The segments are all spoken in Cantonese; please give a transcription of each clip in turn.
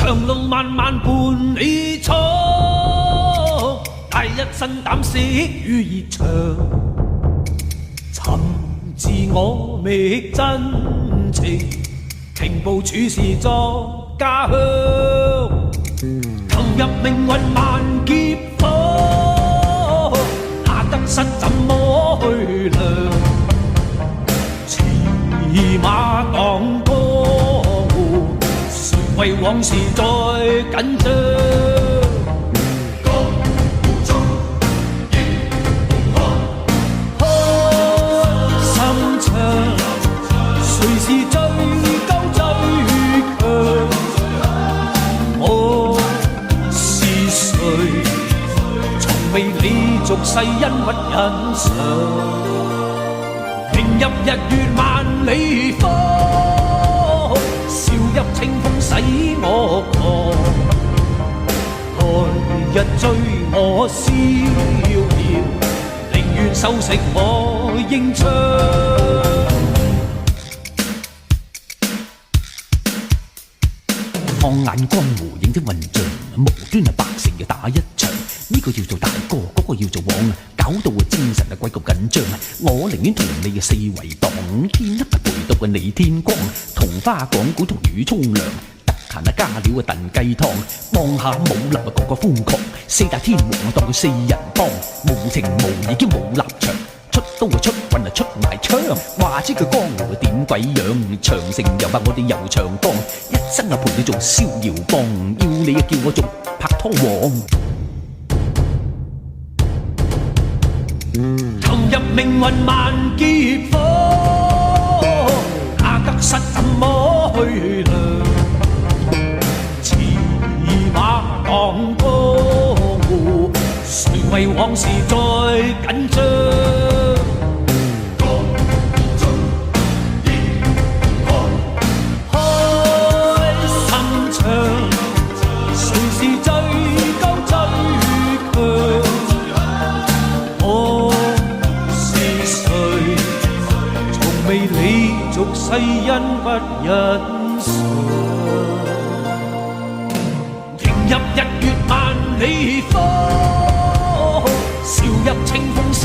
長路漫漫伴你闖，帶一身膽識與熱腸，尋自我覓真情，平步處事作家鄉，投入命運萬劫火，那得失怎麼去量？騎馬當江湖，誰為往事再緊張？江湖中英雄漢，開心唱，誰是最高最強？我是誰？從未理俗世恩屈欣賞。迎入日月萬里方，笑入清風使我狂。來日追我逍遙，寧願收食我英槍。放眼江湖影的混帳，無端百姓要打一場。呢個要做大哥，嗰個要做王，搞到精神鬼咁緊張。我寧願同你四圍蕩，天黑陪到你天光。同花講古，同魚沖涼，得閒加料燉雞湯。望下武林個個瘋狂，四大天王當佢四人幫，無情無義兼冇立場。出刀出棍出埋槍，話知佢江湖點鬼樣？長城又話我哋遊長江，一生陪你做逍遙幫，要你叫我做拍拖王。投入命運萬劫火，那得失怎麼去量？騎馬當江湖，誰為往事再緊張？俗世恩不欣賞，迎入日月萬里方，笑入清風使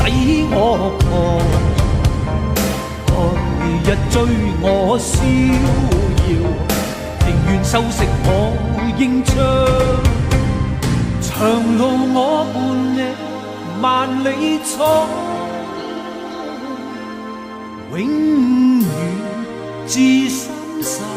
我狂。來日追我逍遙，寧願收食我英槍。長路我伴你萬里闖，永遠至深山。